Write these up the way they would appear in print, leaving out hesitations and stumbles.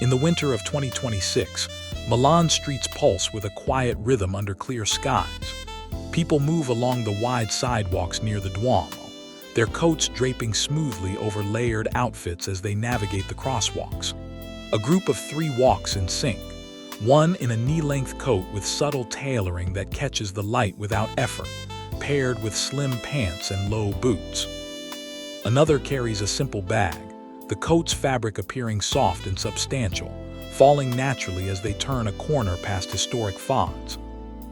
In the winter of 2026, Milan streets pulse with a quiet rhythm under clear skies. People move along the wide sidewalks near the Duomo, their coats draping smoothly over layered outfits as they navigate the crosswalks. A group of three walks in sync, one in a knee-length coat with subtle tailoring that catches the light without effort, paired with slim pants and low boots. Another carries a simple bag, the coat's fabric appearing soft and substantial, falling naturally as they turn a corner past historic facades.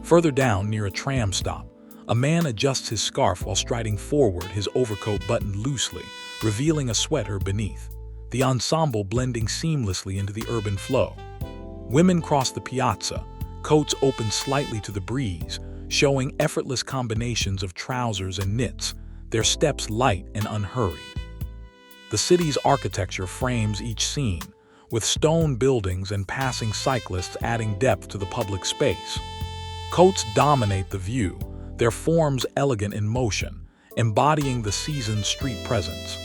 Further down, near a tram stop, a man adjusts his scarf while striding forward, his overcoat buttoned loosely, revealing a sweater beneath, the ensemble blending seamlessly into the urban flow. Women cross the piazza, coats open slightly to the breeze, showing effortless combinations of trousers and knits, their steps light and unhurried. The city's architecture frames each scene, with stone buildings and passing cyclists adding depth to the public space. Coats dominate the view, their forms elegant in motion, embodying the season's street presence.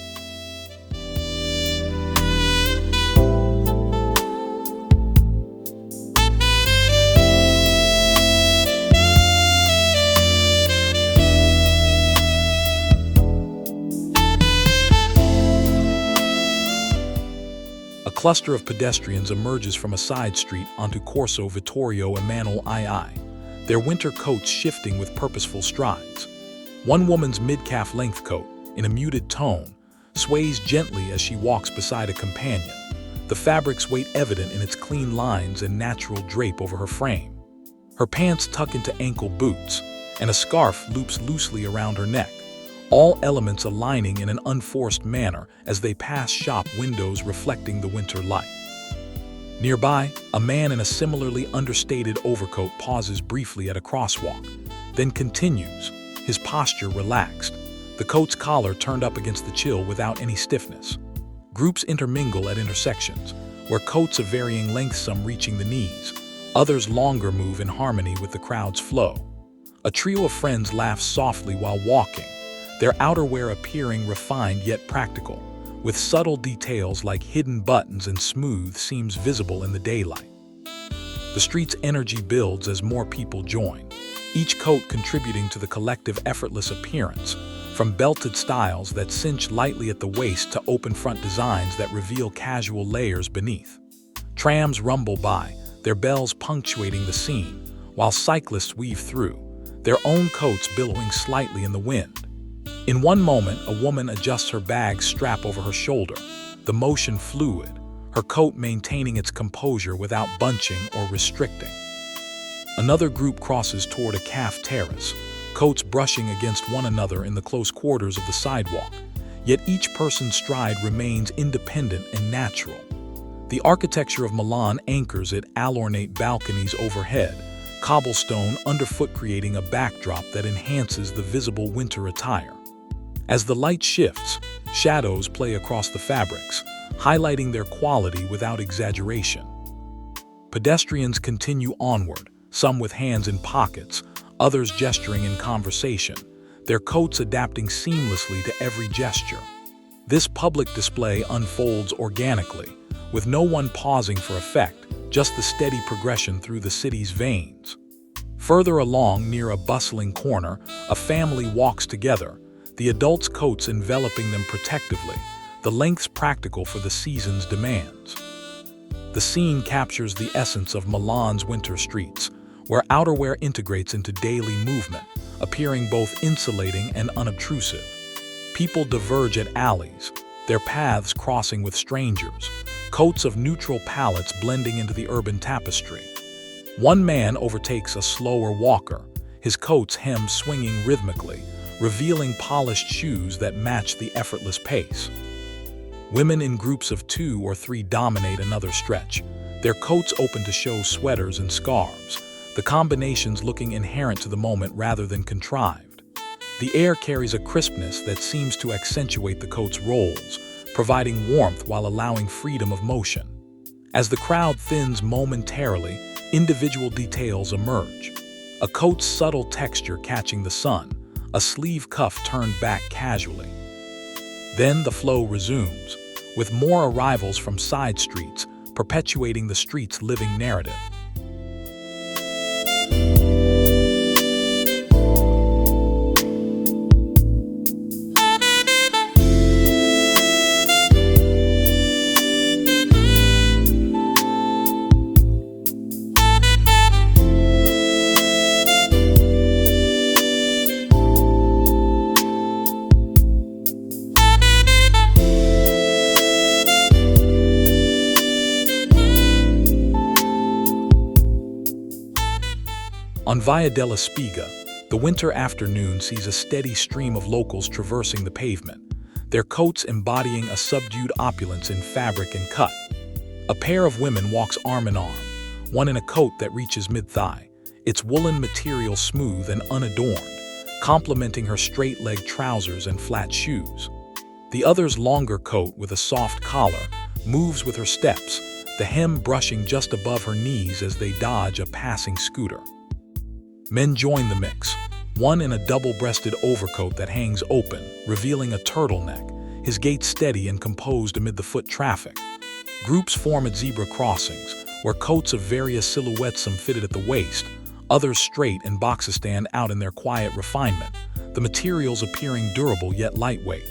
A cluster of pedestrians emerges from a side street onto Corso Vittorio Emanuele II, their winter coats shifting with purposeful strides. One woman's mid-calf length coat, in a muted tone, sways gently as she walks beside a companion, the fabric's weight evident in its clean lines and natural drape over her frame. Her pants tuck into ankle boots, and a scarf loops loosely around her neck, all elements aligning in an unforced manner as they pass shop windows reflecting the winter light. Nearby, a man in a similarly understated overcoat pauses briefly at a crosswalk, then continues, his posture relaxed, the coat's collar turned up against the chill without any stiffness. Groups intermingle at intersections, where coats of varying lengths, some reaching the knees, others longer, move in harmony with the crowd's flow. A trio of friends laughs softly while walking, their outerwear appearing refined yet practical, with subtle details like hidden buttons and smooth seams visible in the daylight. The street's energy builds as more people join, each coat contributing to the collective effortless appearance, from belted styles that cinch lightly at the waist to open front designs that reveal casual layers beneath. Trams rumble by, their bells punctuating the scene, while cyclists weave through, their own coats billowing slightly in the wind. In one moment, a woman adjusts her bag strap over her shoulder, the motion fluid, her coat maintaining its composure without bunching or restricting. Another group crosses toward a calf terrace, coats brushing against one another in the close quarters of the sidewalk, yet each person's stride remains independent and natural. The architecture of Milan anchors at ornate balconies overhead, cobblestone underfoot creating a backdrop that enhances the visible winter attire. As the light shifts, shadows play across the fabrics, highlighting their quality without exaggeration. Pedestrians continue onward, some with hands in pockets, others gesturing in conversation, their coats adapting seamlessly to every gesture. This public display unfolds organically, with no one pausing for effect, just the steady progression through the city's veins. Further along, near a bustling corner, a family walks together, the adults' coats enveloping them protectively, the lengths practical for the season's demands. The scene captures the essence of Milan's winter streets, where outerwear integrates into daily movement, appearing both insulating and unobtrusive. People diverge at alleys, their paths crossing with strangers, coats of neutral palettes blending into the urban tapestry. One man overtakes a slower walker, his coat's hem swinging rhythmically, revealing polished shoes that match the effortless pace. Women in groups of 2 or 3 dominate another stretch, their coats open to show sweaters and scarves, the combinations looking inherent to the moment rather than contrived. The air carries a crispness that seems to accentuate the coat's rolls, providing warmth while allowing freedom of motion. As the crowd thins momentarily, individual details emerge. A coat's subtle texture catching the sun, a sleeve cuff turned back casually. Then the flow resumes, with more arrivals from side streets, perpetuating the street's living narrative. On Via della Spiga, the winter afternoon sees a steady stream of locals traversing the pavement, their coats embodying a subdued opulence in fabric and cut. A pair of women walks arm in arm, one in a coat that reaches mid-thigh, its woolen material smooth and unadorned, complementing her straight-leg trousers and flat shoes. The other's longer coat with a soft collar moves with her steps, the hem brushing just above her knees as they dodge a passing scooter. Men join the mix, one in a double-breasted overcoat that hangs open, revealing a turtleneck, his gait steady and composed amid the foot traffic. Groups form at zebra crossings, where coats of various silhouettes, some fitted at the waist, others straight and boxes stand out in their quiet refinement, the materials appearing durable yet lightweight.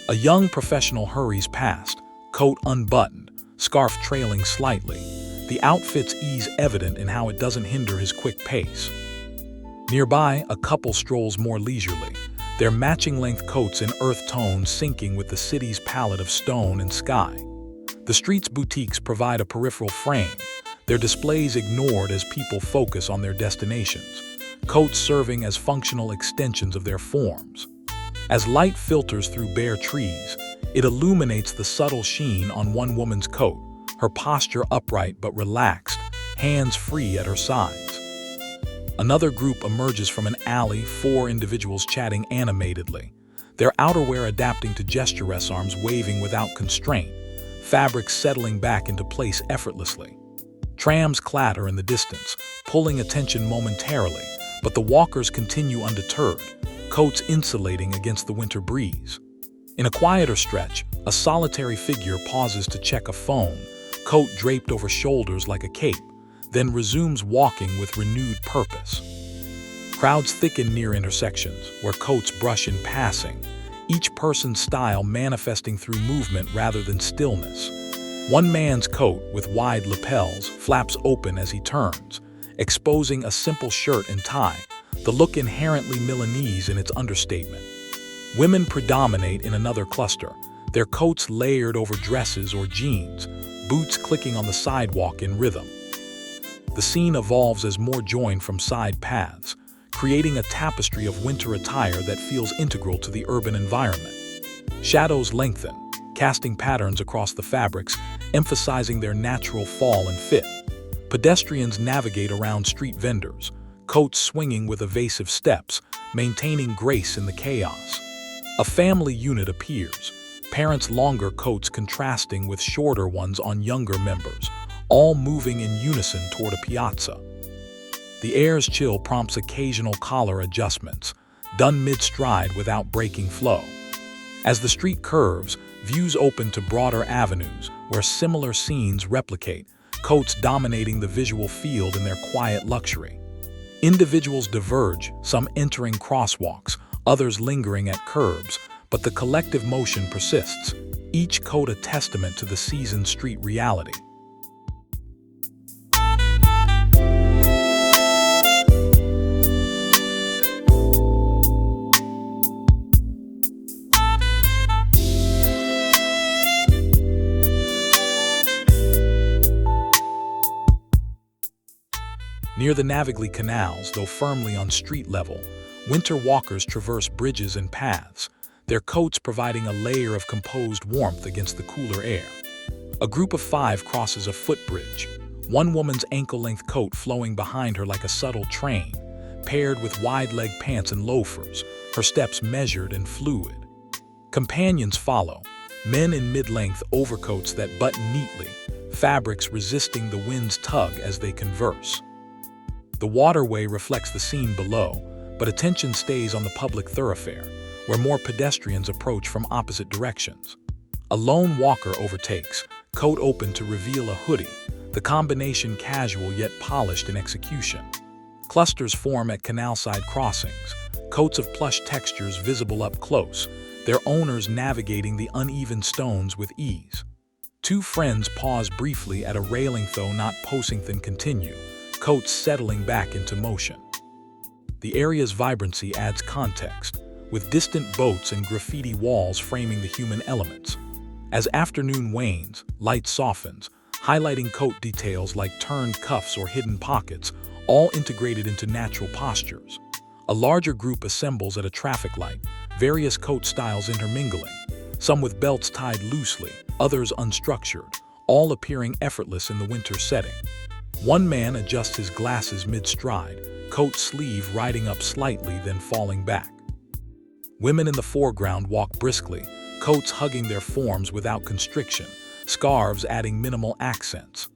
A young professional hurries past, coat unbuttoned, scarf trailing slightly, the outfit's ease evident in how it doesn't hinder his quick pace. Nearby, a couple strolls more leisurely, their matching-length coats in earth tones syncing with the city's palette of stone and sky. The street's boutiques provide a peripheral frame, their displays ignored as people focus on their destinations, coats serving as functional extensions of their forms. As light filters through bare trees, it illuminates the subtle sheen on one woman's coat, her posture upright but relaxed, hands free at her sides. Another group emerges from an alley, 4 individuals chatting animatedly, their outerwear adapting to gestureless arms waving without constraint, fabrics settling back into place effortlessly. Trams clatter in the distance, pulling attention momentarily, but the walkers continue undeterred, coats insulating against the winter breeze. In a quieter stretch, a solitary figure pauses to check a phone, coat draped over shoulders like a cape, then resumes walking with renewed purpose. Crowds thicken near intersections, where coats brush in passing, each person's style manifesting through movement rather than stillness. One man's coat, with wide lapels, flaps open as he turns, exposing a simple shirt and tie, the look inherently Milanese in its understatement. Women predominate in another cluster, their coats layered over dresses or jeans, boots clicking on the sidewalk in rhythm. The scene evolves as more join from side paths, creating a tapestry of winter attire that feels integral to the urban environment. Shadows lengthen, casting patterns across the fabrics, emphasizing their natural fall and fit. Pedestrians navigate around street vendors, coats swinging with evasive steps, maintaining grace in the chaos. A family unit appears, parents' longer coats contrasting with shorter ones on younger members, all moving in unison toward a piazza. The air's chill prompts occasional collar adjustments, done mid-stride without breaking flow. As the street curves, views open to broader avenues where similar scenes replicate, coats dominating the visual field in their quiet luxury. Individuals diverge, some entering crosswalks, others lingering at curbs, but the collective motion persists, each coat a testament to the season's street reality. Near the Navigli canals, though firmly on street level, winter walkers traverse bridges and paths, their coats providing a layer of composed warmth against the cooler air. A group of 5 crosses a footbridge, one woman's ankle-length coat flowing behind her like a subtle train, paired with wide-leg pants and loafers, her steps measured and fluid. Companions follow, men in mid-length overcoats that button neatly, fabrics resisting the wind's tug as they converse. The waterway reflects the scene below, but attention stays on the public thoroughfare, where more pedestrians approach from opposite directions. A lone walker overtakes, coat open to reveal a hoodie, the combination casual yet polished in execution. Clusters form at canal-side crossings, coats of plush textures visible up close, their owners navigating the uneven stones with ease. Two friends pause briefly at a railing, though not posing then continue, coats settling back into motion. The area's vibrancy adds context, with distant boats and graffiti walls framing the human elements. As afternoon wanes, light softens, highlighting coat details like turned cuffs or hidden pockets, all integrated into natural postures. A larger group assembles at a traffic light, various coat styles intermingling, some with belts tied loosely, others unstructured, all appearing effortless in the winter setting. One man adjusts his glasses mid-stride, coat sleeve riding up slightly then falling back. Women in the foreground walk briskly, coats hugging their forms without constriction, scarves adding minimal accents.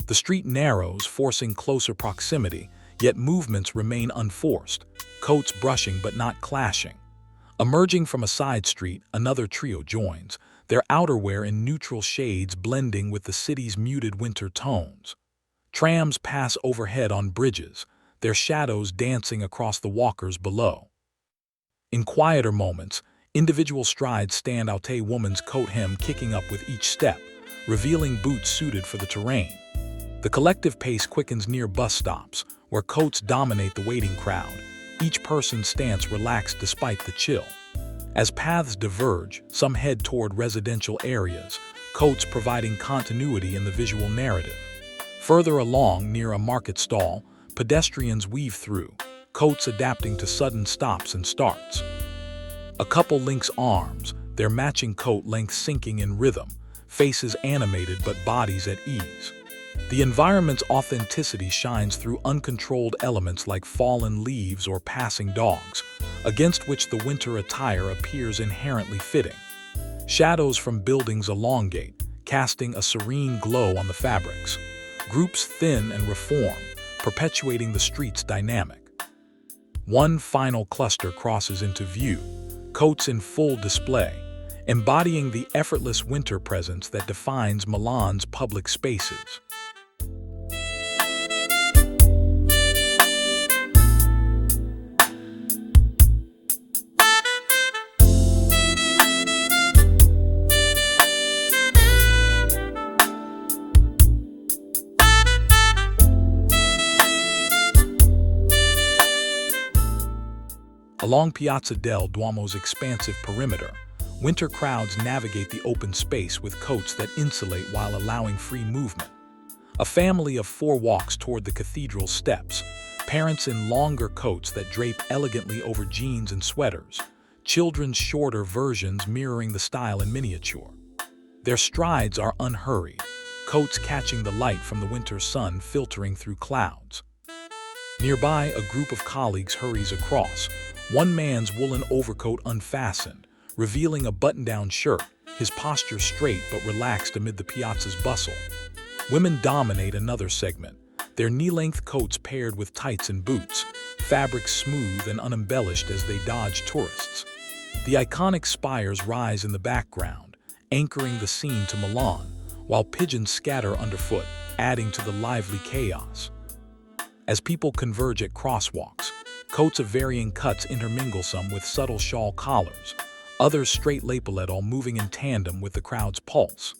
The street narrows, forcing closer proximity, yet movements remain unforced, coats brushing but not clashing. Emerging from a side street, another trio joins, their outerwear in neutral shades blending with the city's muted winter tones. Trams pass overhead on bridges, their shadows dancing across the walkers below. In quieter moments, individual strides stand out, a woman's coat hem kicking up with each step, revealing boots suited for the terrain. The collective pace quickens near bus stops, where coats dominate the waiting crowd, each person's stance relaxed despite the chill. As paths diverge, some head toward residential areas, coats providing continuity in the visual narrative. Further along, near a market stall, pedestrians weave through, coats adapting to sudden stops and starts. A couple links arms, their matching coat length syncing in rhythm, faces animated but bodies at ease. The environment's authenticity shines through uncontrolled elements like fallen leaves or passing dogs, against which the winter attire appears inherently fitting. Shadows from buildings elongate, casting a serene glow on the fabrics. Groups thin and reform, perpetuating the street's dynamic. One final cluster crosses into view, coats in full display, embodying the effortless winter presence that defines Milan's public spaces. Along Piazza del Duomo's expansive perimeter, winter crowds navigate the open space with coats that insulate while allowing free movement. A family of four walks toward the cathedral steps, parents in longer coats that drape elegantly over jeans and sweaters, children's shorter versions mirroring the style in miniature. Their strides are unhurried, coats catching the light from the winter sun filtering through clouds. Nearby, a group of colleagues hurries across, one man's woolen overcoat unfastened, revealing a button-down shirt, his posture straight but relaxed amid the piazza's bustle. Women dominate another segment, their knee-length coats paired with tights and boots, fabrics smooth and unembellished as they dodge tourists. The iconic spires rise in the background, anchoring the scene to Milan, while pigeons scatter underfoot, adding to the lively chaos. As people converge at crosswalks, coats of varying cuts intermingle, some with subtle shawl collars, others straight lapeled, all moving in tandem with the crowd's pulse.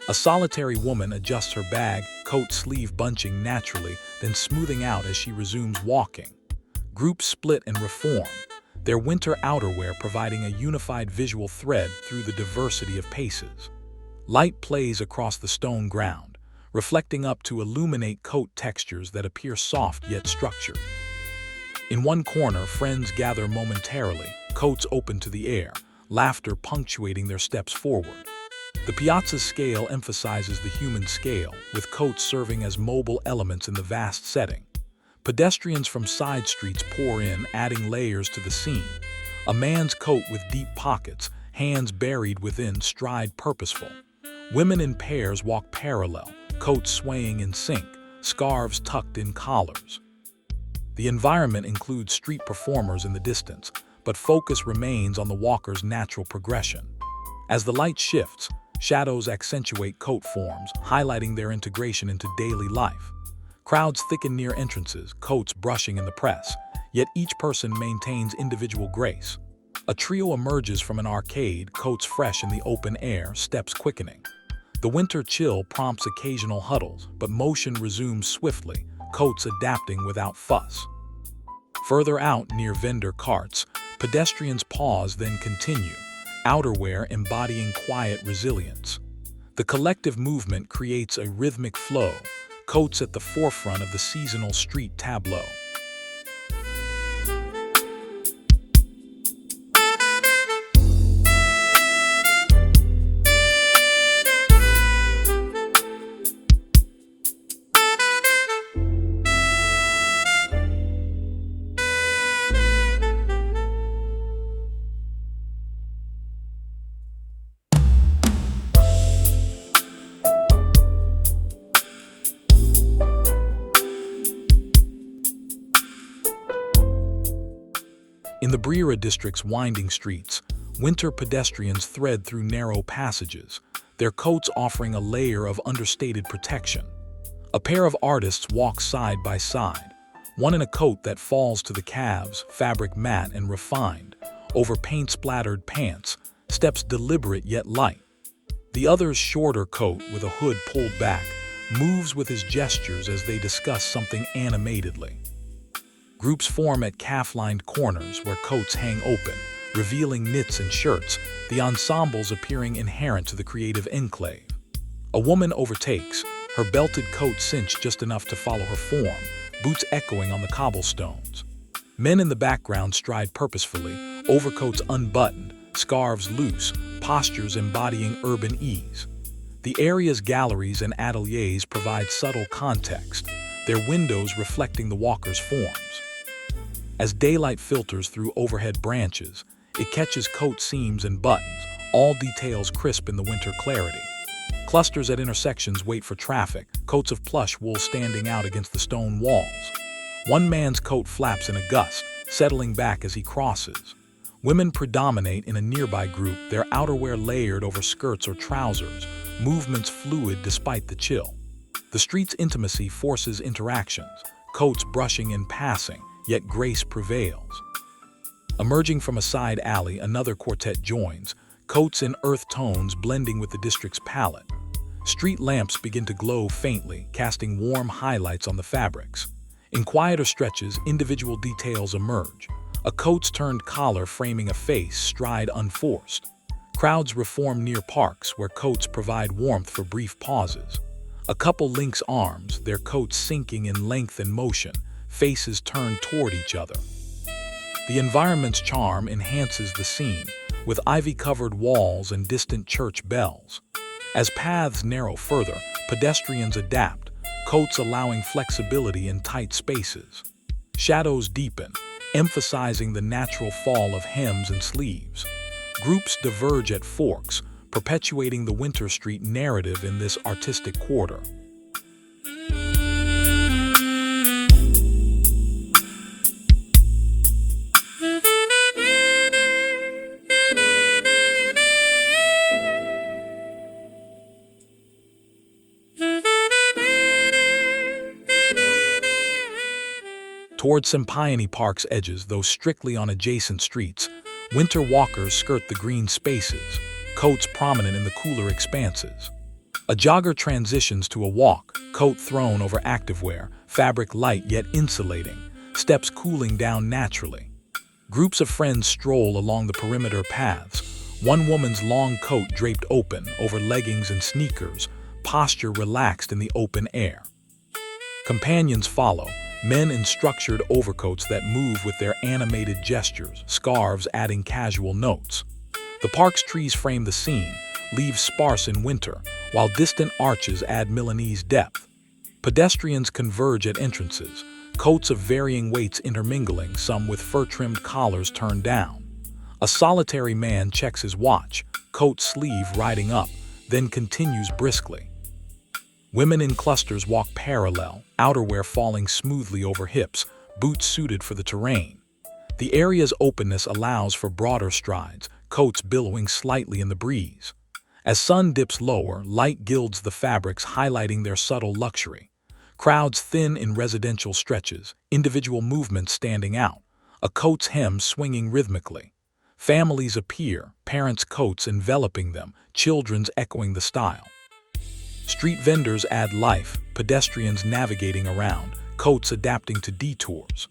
A solitary woman adjusts her bag, coat sleeve bunching naturally, then smoothing out as she resumes walking. Groups split and reform, their winter outerwear providing a unified visual thread through the diversity of paces. Light plays across the stone ground, reflecting up to illuminate coat textures that appear soft yet structured. In one corner, friends gather momentarily, coats open to the air, laughter punctuating their steps forward. The piazza's scale emphasizes the human scale, with coats serving as mobile elements in the vast setting. Pedestrians from side streets pour in, adding layers to the scene. A man's coat with deep pockets, hands buried within, stride purposeful. Women in pairs walk parallel, coats swaying in sync, scarves tucked in collars. The environment includes street performers in the distance, but focus remains on the walkers' natural progression. As the light shifts, Shadows accentuate coat forms, highlighting their integration into daily life. Crowds thicken near entrances, coats brushing in the press, yet each person maintains individual grace. A trio emerges from an arcade, coats fresh in the open air, steps quickening. The winter chill prompts occasional huddles, but motion resumes swiftly, coats adapting without fuss. Further out, near vendor carts, pedestrians pause then continue, outerwear embodying quiet resilience. The collective movement creates a rhythmic flow, coats at the forefront of the seasonal street tableau. In the Brera district's winding streets, winter pedestrians thread through narrow passages, their coats offering a layer of understated protection. A pair of artists walk side by side, one in a coat that falls to the calves, fabric matte and refined, over paint-splattered pants, steps deliberate yet light. The other's shorter coat with a hood pulled back, moves with his gestures as they discuss something animatedly. Groups form at calf-lined corners where coats hang open, revealing knits and shirts, the ensembles appearing inherent to the creative enclave. A woman overtakes, her belted coat cinched just enough to follow her form, boots echoing on the cobblestones. Men in the background stride purposefully, overcoats unbuttoned, scarves loose, postures embodying urban ease. The area's galleries and ateliers provide subtle context, their windows reflecting the walkers' forms. As daylight filters through overhead branches, it catches coat seams and buttons, all details crisp in the winter clarity. Clusters at intersections wait for traffic, coats of plush wool standing out against the stone walls. One man's coat flaps in a gust, settling back as he crosses. Women predominate in a nearby group, their outerwear layered over skirts or trousers, movements fluid despite the chill. The street's intimacy forces interactions, coats brushing in passing, yet grace prevails. Emerging from a side alley, another quartet joins, coats in earth tones blending with the district's palette. Street lamps begin to glow faintly, casting warm highlights on the fabrics. In quieter stretches, individual details emerge. A coat's turned collar framing a face, stride unforced. Crowds reform near parks where coats provide warmth for brief pauses. A couple links arms, their coats sinking in length and motion, faces turned toward each other. The environment's charm enhances the scene, with ivy-covered walls and distant church bells. As paths narrow further, pedestrians adapt, coats allowing flexibility in tight spaces. Shadows deepen, emphasizing the natural fall of hems and sleeves. Groups diverge at forks, perpetuating the Winter Street narrative in this artistic quarter. Towards Sempione Park's edges, though strictly on adjacent streets, winter walkers skirt the green spaces, coats prominent in the cooler expanses. A jogger transitions to a walk, coat thrown over activewear, fabric light yet insulating, steps cooling down naturally. Groups of friends stroll along the perimeter paths, one woman's long coat draped open over leggings and sneakers, posture relaxed in the open air. Companions follow, men in structured overcoats that move with their animated gestures, scarves adding casual notes. The park's trees frame the scene, leaves sparse in winter, while distant arches add Milanese depth. Pedestrians converge at entrances, coats of varying weights intermingling, some with fur-trimmed collars turned down. A solitary man checks his watch, coat sleeve riding up, then continues briskly. Women in clusters walk parallel, outerwear falling smoothly over hips, boots suited for the terrain. The area's openness allows for broader strides, coats billowing slightly in the breeze. As sun dips lower, light gilds the fabrics, highlighting their subtle luxury. Crowds thin in residential stretches, individual movements standing out, a coat's hem swinging rhythmically. Families appear, parents' coats enveloping them, children's echoing the style. Street vendors add life, pedestrians navigating around, coats adapting to detours.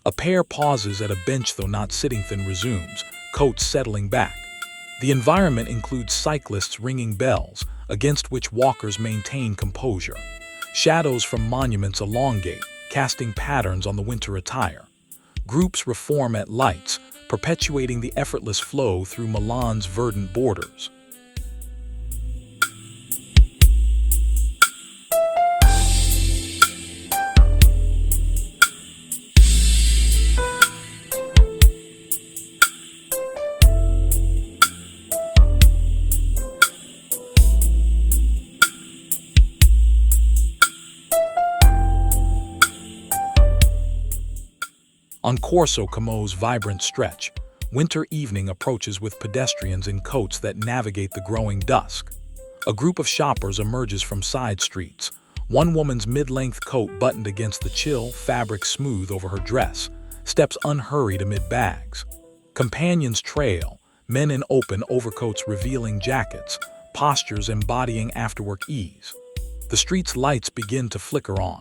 A pair pauses at a bench, though not sitting, then resumes, coats settling back. The environment includes cyclists ringing bells, against which walkers maintain composure. Shadows from monuments elongate, casting patterns on the winter attire. Groups reform at lights, perpetuating the effortless flow through Milan's verdant borders. On Corso Camo's vibrant stretch, winter evening approaches with pedestrians in coats that navigate the growing dusk. A group of shoppers emerges from side streets, one woman's mid-length coat buttoned against the chill, fabric smooth over her dress, steps unhurried amid bags. Companions trail, men in open overcoats revealing jackets, postures embodying afterwork ease. The street's lights begin to flicker on,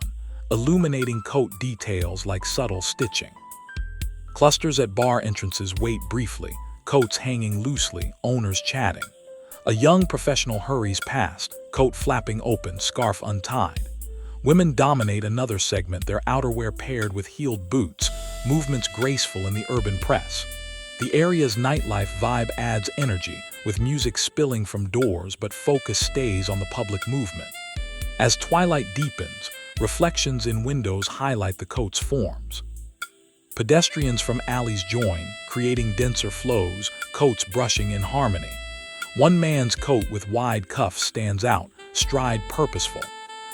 illuminating coat details like subtle stitching. Clusters at bar entrances wait briefly, coats hanging loosely, owners chatting. A young professional hurries past, coat flapping open, scarf untied. Women dominate another segment, their outerwear paired with heeled boots, movements graceful in the urban press. The area's nightlife vibe adds energy, with music spilling from doors, but focus stays on the public movement. As twilight deepens, reflections in windows highlight the coat's forms. Pedestrians from alleys join, creating denser flows, coats brushing in harmony. One man's coat with wide cuffs stands out, stride purposeful.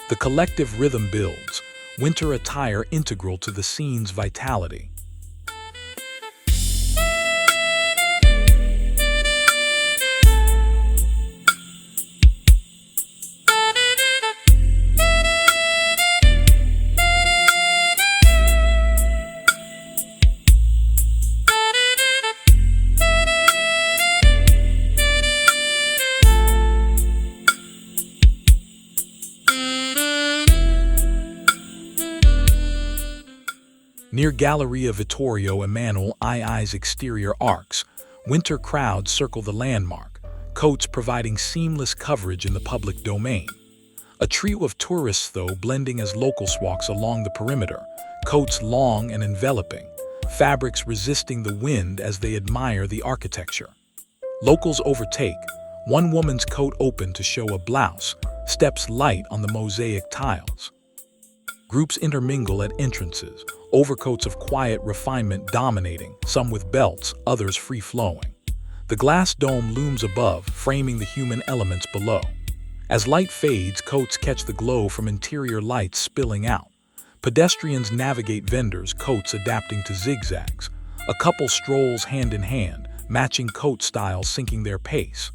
The collective rhythm builds, winter attire integral to the scene's vitality. Near Galleria Vittorio Emanuele II's exterior arcs, winter crowds circle the landmark, coats providing seamless coverage in the public domain. A trio of tourists, though, blending as locals walks along the perimeter, coats long and enveloping, fabrics resisting the wind as they admire the architecture. Locals overtake, one woman's coat open to show a blouse, steps light on the mosaic tiles. Groups intermingle at entrances, overcoats of quiet refinement dominating, some with belts, others free-flowing. The glass dome looms above, framing the human elements below. As light fades, coats catch the glow from interior lights spilling out. Pedestrians navigate vendors, coats adapting to zigzags. A couple strolls hand in hand, matching coat styles syncing their pace.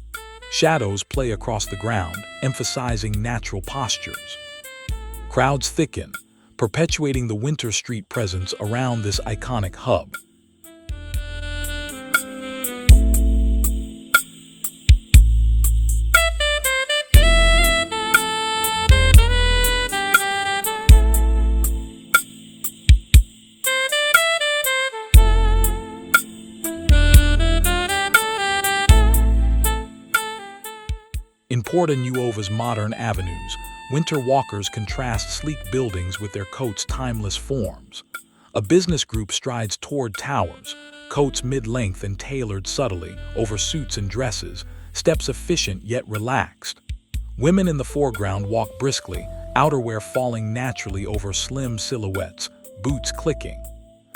Shadows play across the ground, emphasizing natural postures. Crowds thicken, perpetuating the winter street presence around this iconic hub. In Porta Nuova's modern avenues, winter walkers contrast sleek buildings with their coats' timeless forms. A business group strides toward towers, coats mid-length and tailored subtly over suits and dresses, steps efficient yet relaxed. Women in the foreground walk briskly, outerwear falling naturally over slim silhouettes, boots clicking.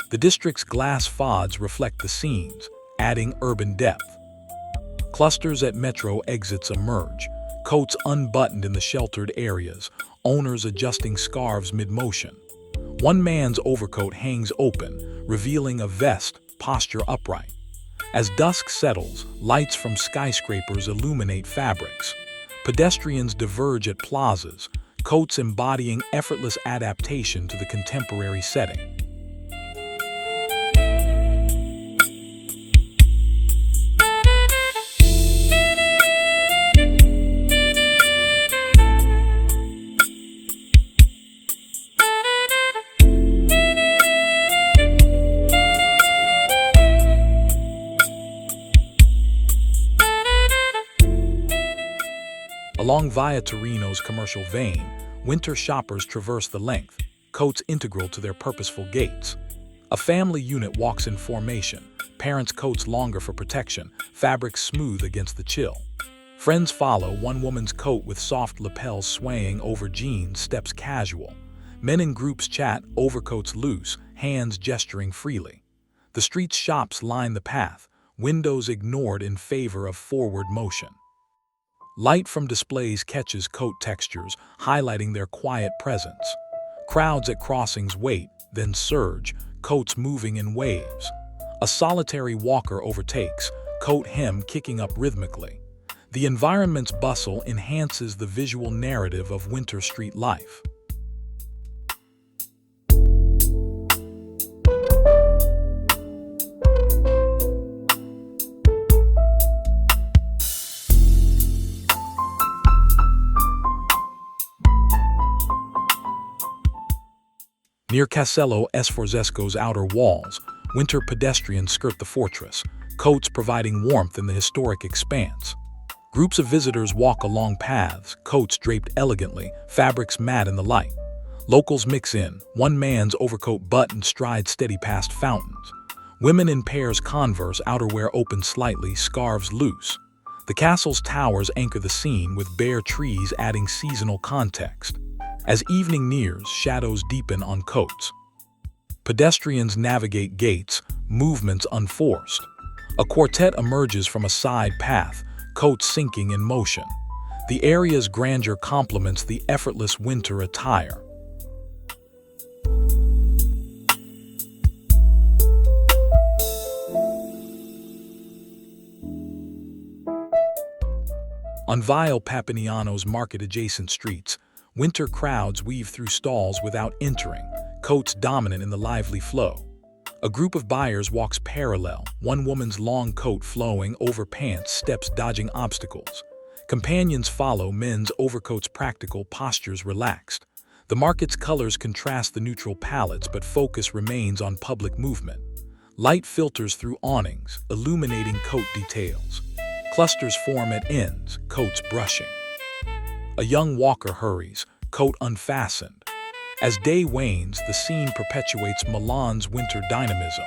The district's glass facades reflect the scenes, adding urban depth. Clusters at metro exits emerge, coats unbuttoned in the sheltered areas, owners adjusting scarves mid-motion. One man's overcoat hangs open, revealing a vest, posture upright. As dusk settles, lights from skyscrapers illuminate fabrics. Pedestrians diverge at plazas, coats embodying effortless adaptation to the contemporary setting. Along Via Torino's commercial vein, winter shoppers traverse the length, coats integral to their purposeful gaits. A family unit walks in formation, parents' coats longer for protection, fabrics smooth against the chill. Friends follow, one woman's coat with soft lapels swaying over jeans steps casual. Men in groups chat, overcoats loose, hands gesturing freely. The street's shops line the path, windows ignored in favor of forward motion. Light from displays catches coat textures, highlighting their quiet presence. Crowds at crossings wait, then surge, coats moving in waves. A solitary walker overtakes, coat hem kicking up rhythmically. The environment's bustle enhances the visual narrative of winter street life. Near Castello Sforzesco's outer walls, winter pedestrians skirt the fortress, coats providing warmth in the historic expanse. Groups of visitors walk along paths, coats draped elegantly, fabrics matte in the light. Locals mix in, one man's overcoat button strides steady past fountains. Women in pairs converse, outerwear open slightly, scarves loose. The castle's towers anchor the scene with bare trees adding seasonal context. As evening nears, shadows deepen on coats. Pedestrians navigate gates, movements unforced. A quartet emerges from a side path, coats sinking in motion. The area's grandeur complements the effortless winter attire. On Via Papignano's market-adjacent streets, winter crowds weave through stalls without entering, coats dominant in the lively flow. A group of buyers walks parallel, one woman's long coat flowing over pants steps dodging obstacles. Companions follow, men's overcoats practical, postures relaxed. The market's colors contrast the neutral palettes, but focus remains on public movement. Light filters through awnings, illuminating coat details. Clusters form at ends, coats brushing. A young walker hurries, coat unfastened. As day wanes, the scene perpetuates Milan's winter dynamism.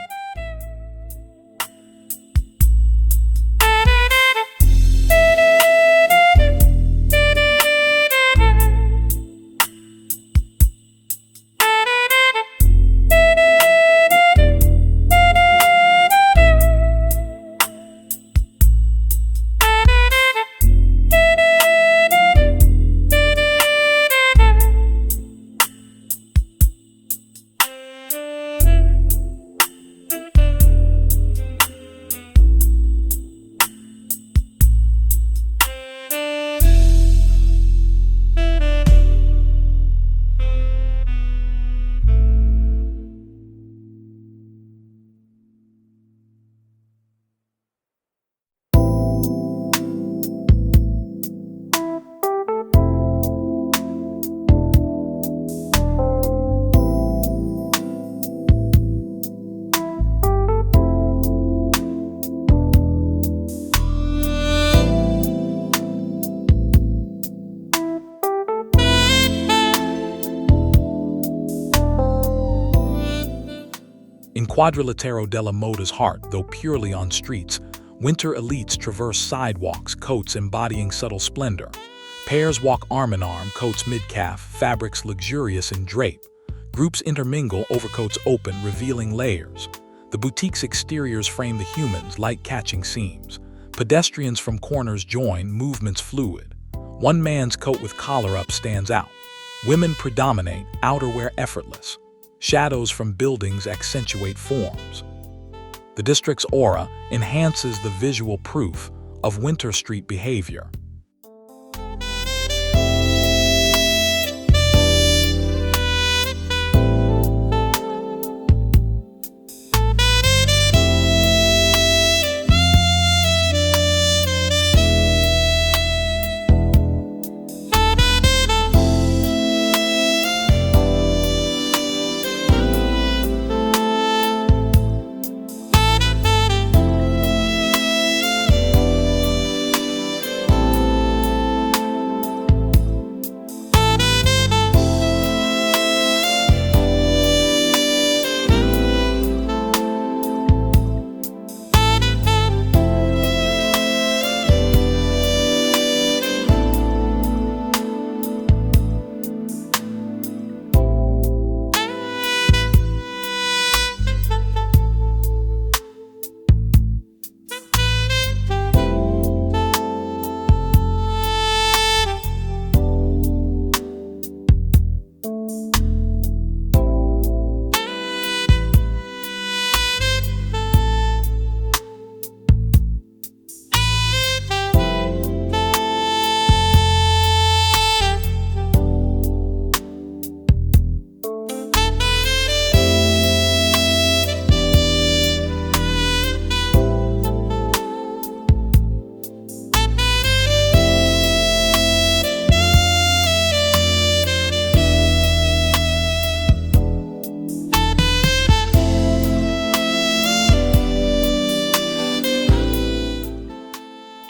In Quadrilatero della Moda's heart, though purely on streets, winter elites traverse sidewalks, coats embodying subtle splendor. Pairs walk arm in arm, coats mid-calf, fabrics luxurious in drape. Groups intermingle, overcoats open, revealing layers. The boutique's exteriors frame the humans, light-catching seams. Pedestrians from corners join, movements fluid. One man's coat with collar up stands out. Women predominate, outerwear effortless. Shadows from buildings accentuate forms. The The district's aura enhances the visual proof of winter street behavior.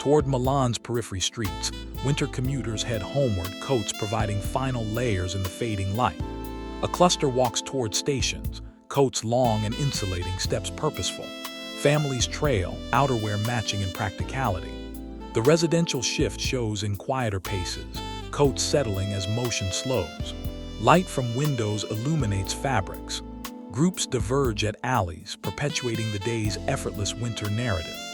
Toward Milan's periphery streets, winter commuters head homeward, coats providing final layers in the fading light. A cluster walks toward stations, coats long and insulating, steps purposeful. Families trail, outerwear matching in practicality. The residential shift shows in quieter paces, coats settling as motion slows. Light from windows illuminates fabrics. Groups diverge at alleys, perpetuating the day's effortless winter narrative.